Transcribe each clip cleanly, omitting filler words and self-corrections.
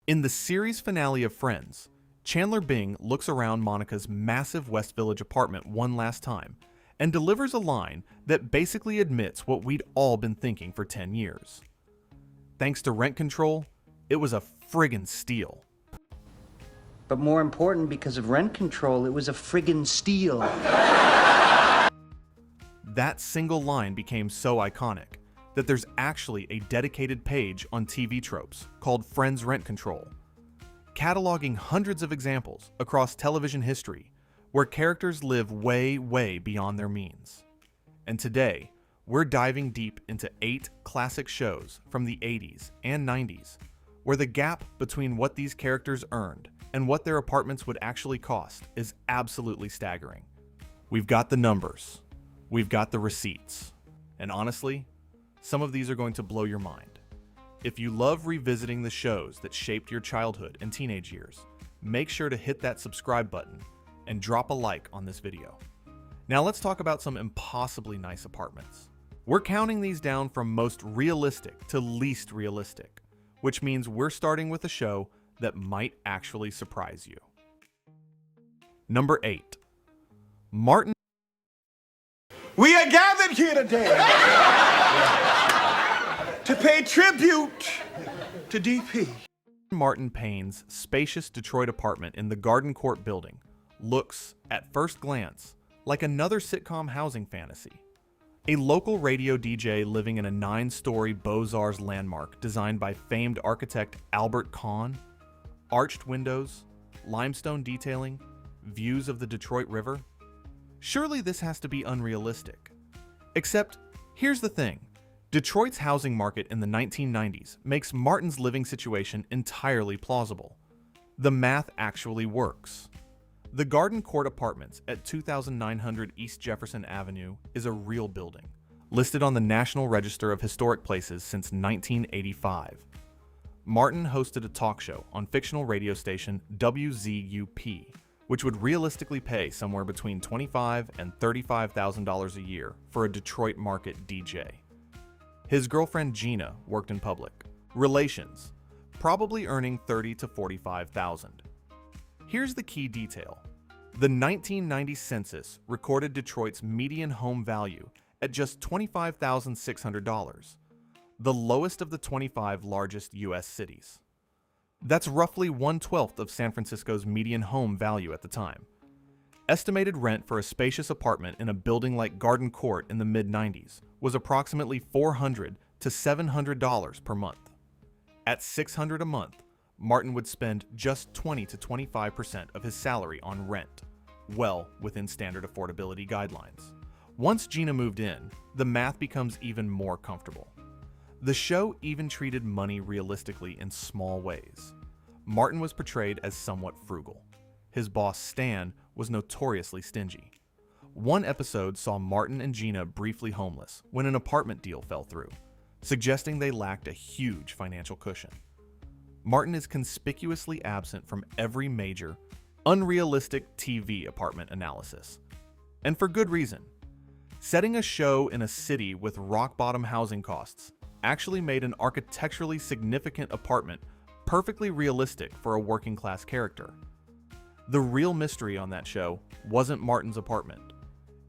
In the series finale of Friends, Chandler Bing looks around Monica's massive West Village apartment one last time and delivers a line that basically admits what we'd all been thinking for 10 years. Thanks to rent control, it was a friggin' steal. But more important, because of rent control, it was a friggin' steal. That single line became so iconic that there's actually a dedicated page on TV Tropes called Friends Rent Control, cataloging hundreds of examples across television history where characters live way, way beyond their means. And today, we're diving deep into 8 classic shows from the 80s and 90s, where the gap between what these characters earned and what their apartments would actually cost is absolutely staggering. We've got the numbers, we've got the receipts, and honestly, some of these are going to blow your mind. If you love revisiting the shows that shaped your childhood and teenage years, make sure to hit that subscribe button and drop a like on this video. Now let's talk about some impossibly nice apartments. We're counting these down from most realistic to least realistic, which means we're starting with a show that might actually surprise you. Number 8. Martin. We are gathered here today to pay tribute to DP. Martin Payne's spacious Detroit apartment in the Garden Court building looks, at first glance, like another sitcom housing fantasy. A local radio DJ living in a 9-story Beaux-Arts landmark designed by famed architect Albert Kahn, arched windows, limestone detailing, views of the Detroit River. Surely this has to be unrealistic. Except, here's the thing. Detroit's housing market in the 1990s makes Martin's living situation entirely plausible. The math actually works. The Garden Court Apartments at 2900 East Jefferson Avenue is a real building, listed on the National Register of Historic Places since 1985. Martin hosted a talk show on fictional radio station WZUP, which would realistically pay somewhere between $25,000 and $35,000 a year for a Detroit market DJ. His girlfriend Gina worked in public relations, probably earning $30,000 to $45,000. Here's the key detail. The 1990 census recorded Detroit's median home value at just $25,600, the lowest of the 25 largest U.S. cities. That's roughly 1/12 of San Francisco's median home value at the time. Estimated rent for a spacious apartment in a building like Garden Court in the mid-90s was approximately $400 to $700 per month. At $600 a month, Martin would spend just 20 to 25% of his salary on rent, well within standard affordability guidelines. Once Gina moved in, the math becomes even more comfortable. The show even treated money realistically in small ways. Martin was portrayed as somewhat frugal. His boss, Stan, was notoriously stingy. One episode saw Martin and Gina briefly homeless when an apartment deal fell through, suggesting they lacked a huge financial cushion. Martin is conspicuously absent from every major, unrealistic TV apartment analysis. And for good reason. Setting a show in a city with rock-bottom housing costs actually made an architecturally significant apartment perfectly realistic for a working-class character. The real mystery on that show wasn't Martin's apartment.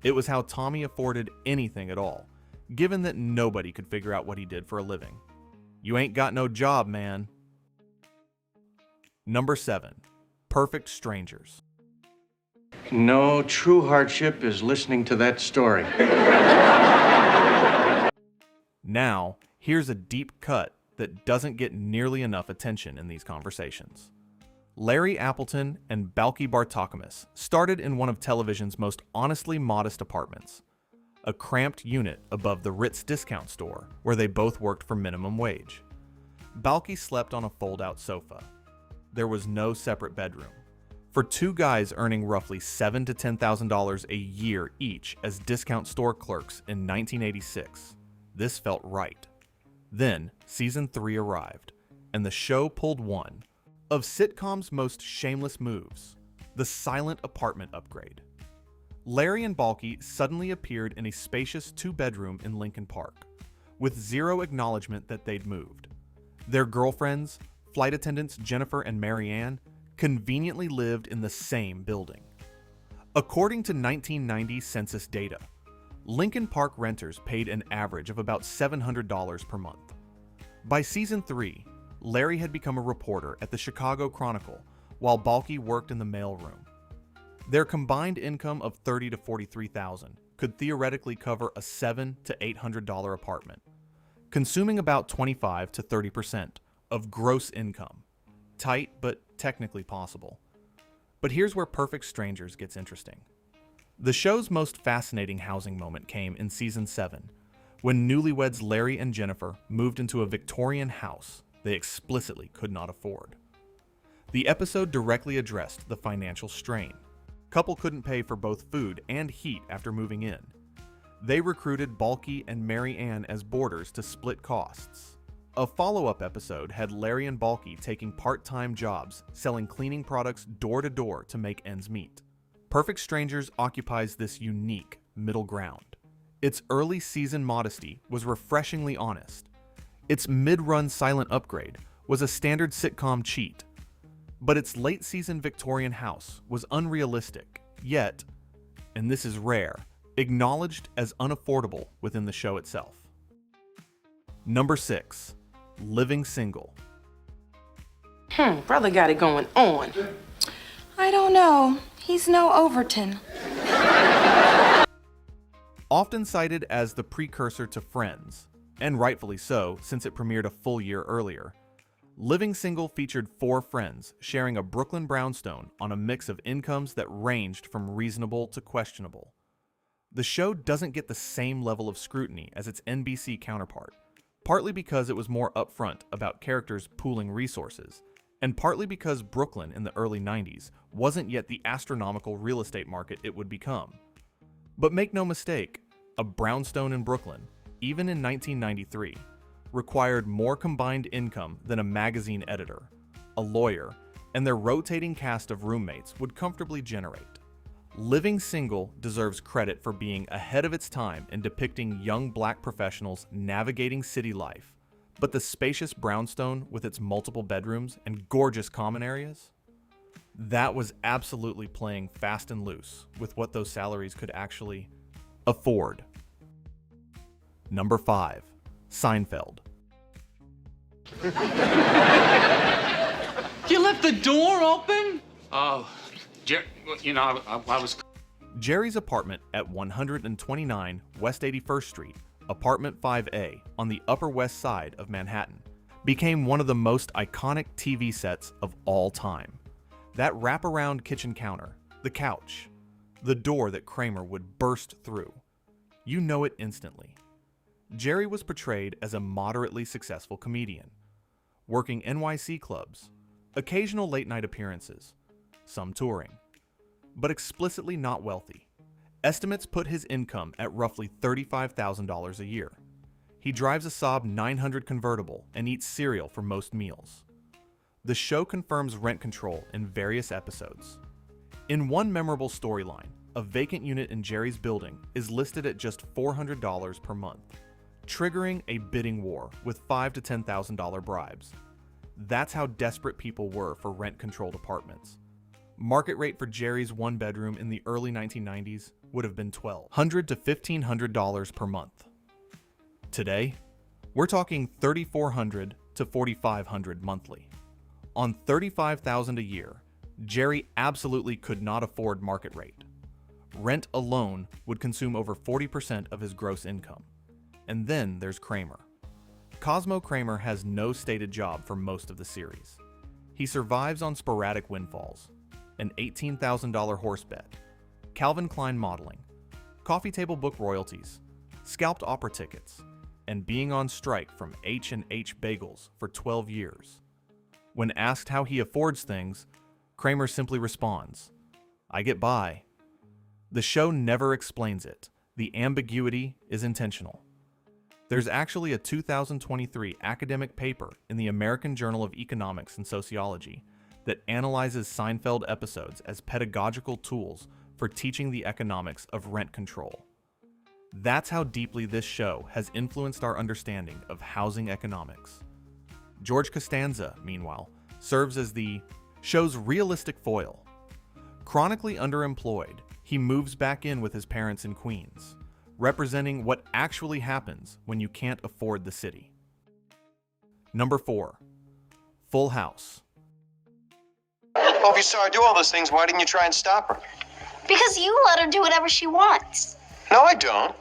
It was how Tommy afforded anything at all, given that nobody could figure out what he did for a living. You ain't got no job, man. Number 7. Perfect Strangers. No true hardship is listening to that story. Now, here's a deep cut that doesn't get nearly enough attention in these conversations. Larry Appleton and Balki Bartokomous started in one of television's most honestly modest apartments, a cramped unit above the Ritz discount store where they both worked for minimum wage. Balki slept on a fold-out sofa. There was no separate bedroom. For two guys earning roughly $7,000 to $10,000 a year each as discount store clerks in 1986, this felt right. Then, season 3 arrived, and the show pulled one of sitcom's most shameless moves, the silent apartment upgrade. Larry and Balki suddenly appeared in a spacious 2-bedroom in Lincoln Park, with zero acknowledgement that they'd moved. Their girlfriends, flight attendants Jennifer and Marianne conveniently lived in the same building. According to 1990 census data, Lincoln Park renters paid an average of about $700 per month. By season 3, Larry had become a reporter at the Chicago Chronicle, while Balky worked in the mailroom. Their combined income of $30,000 to $43,000 could theoretically cover a $700 to $800 apartment, consuming about 25% to 30% of gross income. Tight, but technically possible. But here's where Perfect Strangers gets interesting. The show's most fascinating housing moment came in season 7, when newlyweds Larry and Jennifer moved into a Victorian house they explicitly could not afford. The episode directly addressed the financial strain. Couple couldn't pay for both food and heat after moving in. They recruited Balky and Mary Ann as boarders to split costs. A follow-up episode had Larry and Balky taking part-time jobs selling cleaning products door to door to make ends meet. Perfect Strangers occupies this unique middle ground. Its early season modesty was refreshingly honest. Its mid-run silent upgrade was a standard sitcom cheat. But its late season Victorian house was unrealistic, yet, and this is rare, acknowledged as unaffordable within the show itself. Number 6. Living Single. Brother got it going on. I don't know. He's no Overton. Often cited as the precursor to Friends, and rightfully so since it premiered a full year earlier, Living Single featured 4 friends sharing a Brooklyn brownstone on a mix of incomes that ranged from reasonable to questionable. The show doesn't get the same level of scrutiny as its NBC counterpart, partly because it was more upfront about characters pooling resources, and partly because Brooklyn in the early 90s wasn't yet the astronomical real estate market it would become. But make no mistake, a brownstone in Brooklyn, even in 1993, required more combined income than a magazine editor, a lawyer, and their rotating cast of roommates would comfortably generate. Living Single deserves credit for being ahead of its time in depicting young black professionals navigating city life, but the spacious brownstone with its multiple bedrooms and gorgeous common areas? That was absolutely playing fast and loose with what those salaries could actually afford. Number 5. Seinfeld. You left the door open? Oh, I was... Jerry's apartment at 129 West 81st Street, apartment 5A on the Upper West Side of Manhattan, became one of the most iconic TV sets of all time. That wraparound kitchen counter, the couch, the door that Kramer would burst through. You know it instantly. Jerry was portrayed as a moderately successful comedian, working NYC clubs, occasional late-night appearances, some touring, but explicitly not wealthy. Estimates put his income at roughly $35,000 a year. He drives a Saab 900 convertible and eats cereal for most meals. The show confirms rent control in various episodes. In one memorable storyline, a vacant unit in Jerry's building is listed at just $400 per month, triggering a bidding war with $5,000 to $10,000 bribes. That's how desperate people were for rent-controlled apartments. Market rate for Jerry's one-bedroom in the early 1990s would have been $1,200 to $1,500 per month. Today, we're talking $3,400 to $4,500 monthly. On $35,000 a year, Jerry absolutely could not afford market rate. Rent alone would consume over 40% of his gross income. And then there's Kramer. Cosmo Kramer has no stated job for most of the series. He survives on sporadic windfalls, an $18,000 horse bet, Calvin Klein modeling, coffee table book royalties, scalped opera tickets, and being on strike from H&H Bagels for 12 years. When asked how he affords things, Kramer simply responds, "I get by." The show never explains it. The ambiguity is intentional. There's actually a 2023 academic paper in the American Journal of Economics and Sociology that analyzes Seinfeld episodes as pedagogical tools for teaching the economics of rent control. That's how deeply this show has influenced our understanding of housing economics. George Costanza, meanwhile, serves as the show's realistic foil. Chronically underemployed, he moves back in with his parents in Queens, representing what actually happens when you can't afford the city. Number 4. Full House. Well, if you saw her do all those things, why didn't you try and stop her? Because you let her do whatever she wants. No, I don't.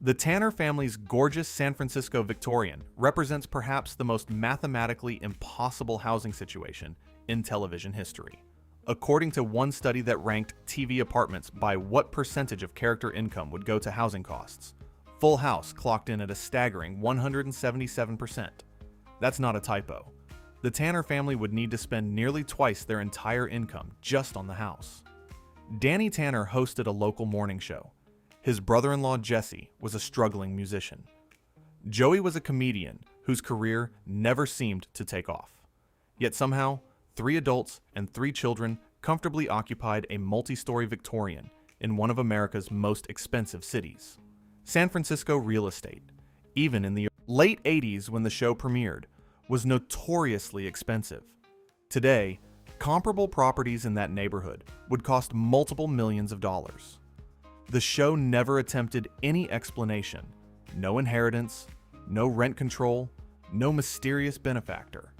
The Tanner family's gorgeous San Francisco Victorian represents perhaps the most mathematically impossible housing situation in television history. According to one study that ranked TV apartments by what percentage of character income would go to housing costs, Full House clocked in at a staggering 177%. That's not a typo. The Tanner family would need to spend nearly twice their entire income just on the house. Danny Tanner hosted a local morning show. His brother-in-law Jesse was a struggling musician. Joey was a comedian whose career never seemed to take off. Yet somehow, 3 adults and 3 children comfortably occupied a multi-story Victorian in one of America's most expensive cities. San Francisco real estate, even in the late 80s when the show premiered, was notoriously expensive. Today, comparable properties in that neighborhood would cost multiple millions of dollars. The show never attempted any explanation. No inheritance, no rent control, no mysterious benefactor.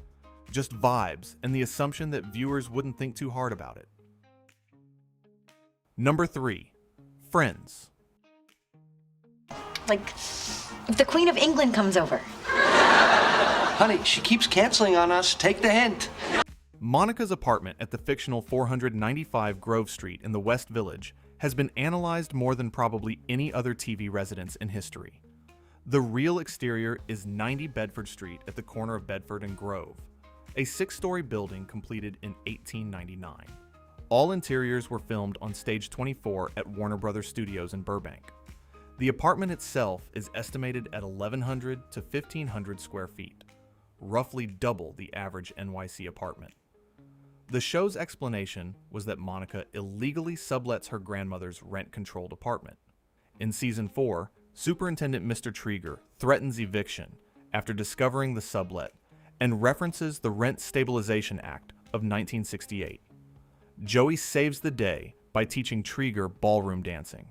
Just vibes and the assumption that viewers wouldn't think too hard about it. Number 3. Friends. Like, if the Queen of England comes over. Honey, she keeps canceling on us. Take the hint. Monica's apartment at the fictional 495 Grove Street in the West Village has been analyzed more than probably any other TV residence in history. The real exterior is 90 Bedford Street at the corner of Bedford and Grove, a 6-story building completed in 1899. All interiors were filmed on Stage 24 at Warner Brothers Studios in Burbank. The apartment itself is estimated at 1,100 to 1,500 square feet, roughly double the average NYC apartment. The show's explanation was that Monica illegally sublets her grandmother's rent-controlled apartment. In Season 4, Superintendent Mr. Trieger threatens eviction after discovering the sublet and references the Rent Stabilization Act of 1968. Joey saves the day by teaching Trieger ballroom dancing.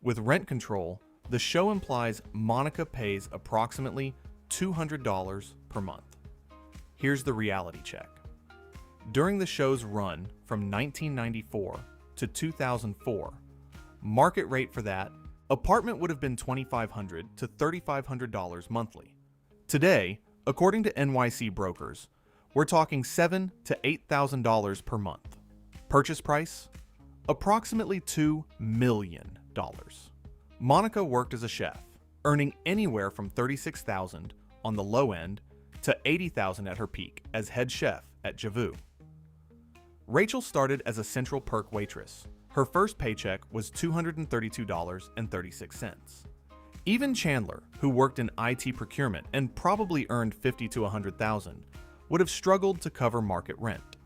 With rent control, the show implies Monica pays approximately $200 per month. Here's the reality check. During the show's run from 1994 to 2004, market rate for that apartment would have been $2,500 to $3,500 monthly. Today, according to NYC brokers, we're talking $7,000 to $8,000 per month. Purchase price? Approximately $2 million. Monica worked as a chef, earning anywhere from $36,000 on the low end to $80,000 at her peak as head chef at Javu. Rachel started as a Central Perk waitress. Her first paycheck was $232.36. Even Chandler, who worked in IT procurement and probably earned $50,000 to $100,000, would have struggled to cover market rent.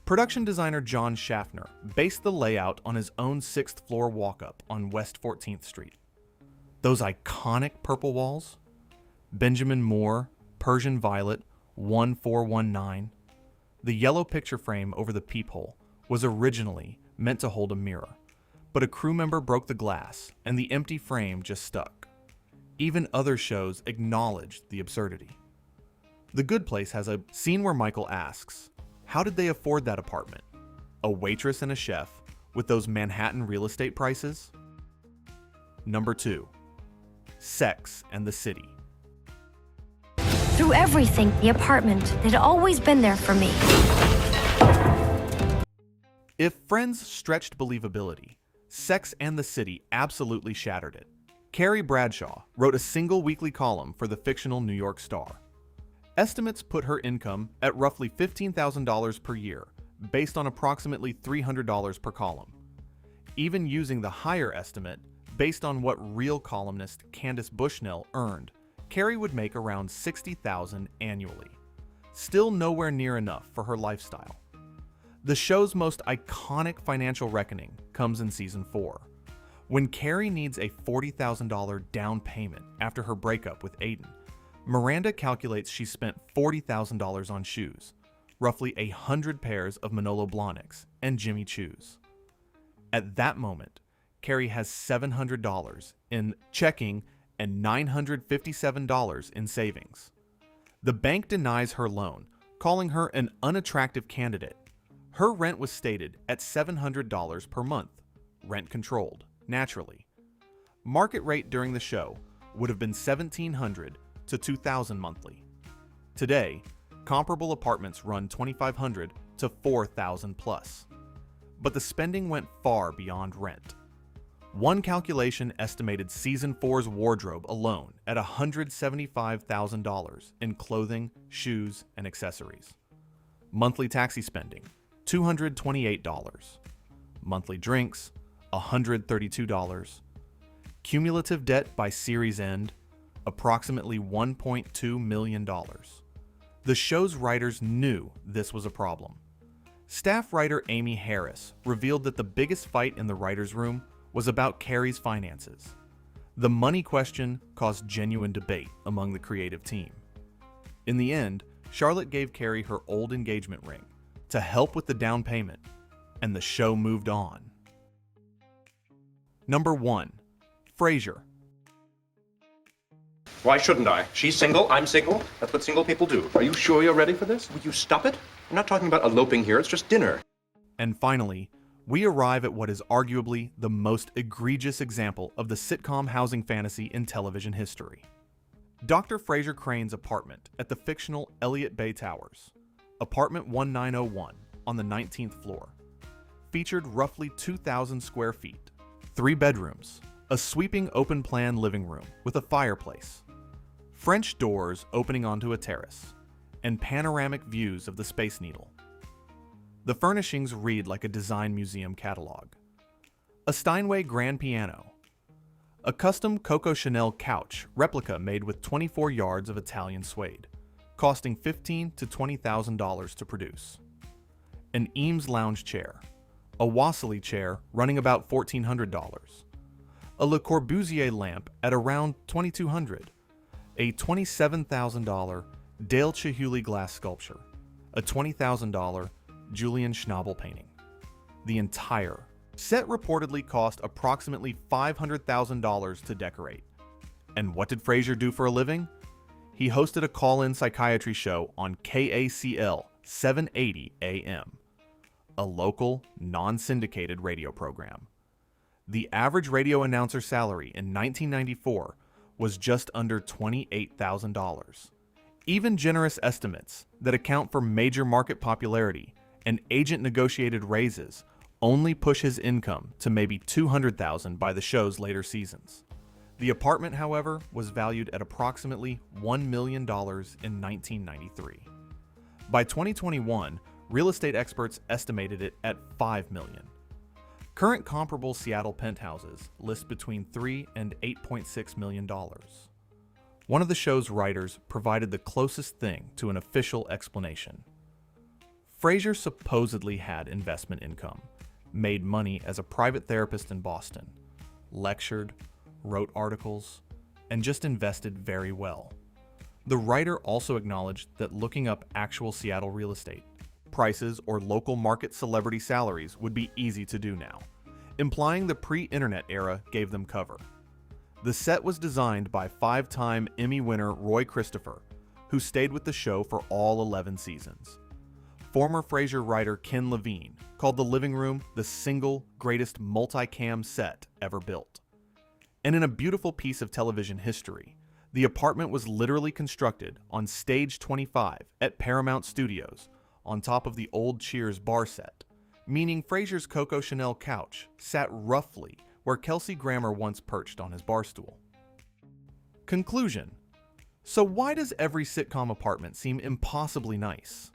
Production designer John Schaffner based the layout on his own 6th floor walk-up on West 14th Street. Those iconic purple walls? Benjamin Moore, Persian Violet, 1419. The yellow picture frame over the peephole was originally meant to hold a mirror, but a crew member broke the glass and the empty frame just stuck. Even other shows acknowledged the absurdity. The Good Place has a scene where Michael asks, how did they afford that apartment? A waitress and a chef with those Manhattan real estate prices? Number 2. Sex and the City. Through everything, the apartment had always been there for me. If Friends stretched believability, Sex and the City absolutely shattered it. Carrie Bradshaw wrote a single weekly column for the fictional New York Star. Estimates put her income at roughly $15,000 per year, based on approximately $300 per column. Even using the higher estimate, based on what real columnist Candace Bushnell earned, Carrie would make around $60,000 annually. Still nowhere near enough for her lifestyle. The show's most iconic financial reckoning comes in Season 4, when Carrie needs a $40,000 down payment after her breakup with Aiden, Miranda calculates she spent $40,000 on shoes, roughly 100 pairs of Manolo Blahniks and Jimmy Choos. At that moment, Carrie has $700 in checking and $957 in savings. The bank denies her loan, calling her an unattractive candidate. Her rent was stated at $700 per month, rent controlled, naturally. Market rate during the show would have been $1,700 to $2,000 monthly. Today, comparable apartments run $2,500 to $4,000 plus. But the spending went far beyond rent. One calculation estimated season 4's wardrobe alone at $175,000 in clothing, shoes, and accessories. Monthly taxi spending, $228. Monthly drinks, $132. Cumulative debt by series end, approximately $1.2 million. The show's writers knew this was a problem. Staff writer Amy Harris revealed that the biggest fight in the writers' room was about Carrie's finances. The money question caused genuine debate among the creative team. In the end, Charlotte gave Carrie her old engagement ring to help with the down payment, and the show moved on. Number 1. Frasier. Why shouldn't I? She's single, I'm single. That's what single people do. Are you sure you're ready for this? Will you stop it? I'm not talking about eloping here, it's just dinner. And finally, we arrive at what is arguably the most egregious example of the sitcom housing fantasy in television history. Dr. Frasier Crane's apartment at the fictional Elliott Bay Towers, apartment 1901 on the 19th floor, featured roughly 2,000 square feet, 3 bedrooms, a sweeping open-plan living room with a fireplace, French doors opening onto a terrace, and panoramic views of the Space Needle. The furnishings read like a design museum catalog. A Steinway grand piano, a custom Coco Chanel couch replica made with 24 yards of Italian suede, costing $15,000 to $20,000 to produce. An Eames lounge chair, a Wassily chair running about $1,400, a Le Corbusier lamp at around $2,200, a $27,000 Dale Chihuly glass sculpture, a $20,000 Julian Schnabel painting. The entire set reportedly cost approximately $500,000 to decorate. And what did Frasier do for a living? He hosted a call-in psychiatry show on KACL 780 AM, a local, non-syndicated radio program. The average radio announcer salary in 1994 was just under $28,000. Even generous estimates that account for major market popularity and agent-negotiated raises only push his income to maybe $200,000 by the show's later seasons. The apartment, however, was valued at approximately $1 million in 1993. By 2021, real estate experts estimated it at $5 million. Current comparable Seattle penthouses list between $3 and $8.6 million. One of the show's writers provided the closest thing to an official explanation. Frasier supposedly had investment income, made money as a private therapist in Boston, lectured, wrote articles, and just invested very well. The writer also acknowledged that looking up actual Seattle real estate, prices, or local market celebrity salaries would be easy to do now, implying the pre-internet era gave them cover. The set was designed by 5-time Emmy winner Roy Christopher, who stayed with the show for all 11 seasons. Former Frasier writer Ken Levine called the living room the single greatest multicam set ever built. And in a beautiful piece of television history, the apartment was literally constructed on Stage 25 at Paramount Studios on top of the old Cheers bar set, meaning Frasier's Coco Chanel couch sat roughly where Kelsey Grammer once perched on his bar stool. Conclusion. So why does every sitcom apartment seem impossibly nice?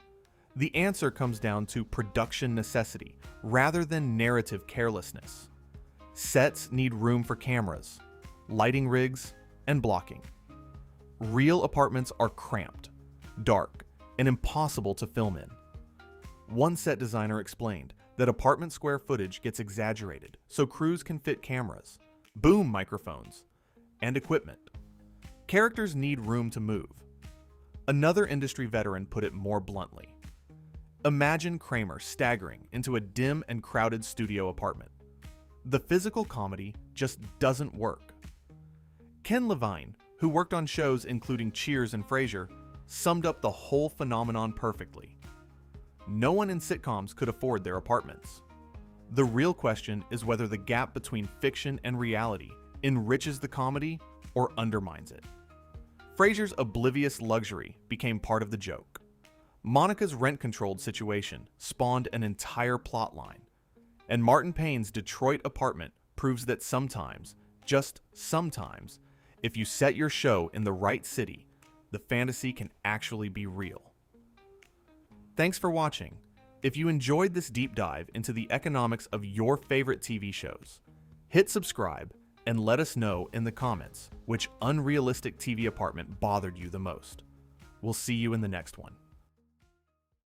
The answer comes down to production necessity rather than narrative carelessness. Sets need room for cameras, lighting rigs, and blocking. Real apartments are cramped, dark, and impossible to film in. One set designer explained that apartment square footage gets exaggerated so crews can fit cameras, boom microphones, and equipment. Characters need room to move. Another industry veteran put it more bluntly. Imagine Kramer staggering into a dim and crowded studio apartment. The physical comedy just doesn't work. Ken Levine, who worked on shows including Cheers and Frasier, summed up the whole phenomenon perfectly. No one in sitcoms could afford their apartments. The real question is whether the gap between fiction and reality enriches the comedy or undermines it. Frasier's oblivious luxury became part of the joke. Monica's rent-controlled situation spawned an entire plotline. And Martin Payne's Detroit apartment proves that sometimes, just sometimes, if you set your show in the right city, the fantasy can actually be real. Thanks for watching. If you enjoyed this deep dive into the economics of your favorite TV shows, hit subscribe and let us know in the comments which unrealistic TV apartment bothered you the most. We'll see you in the next one.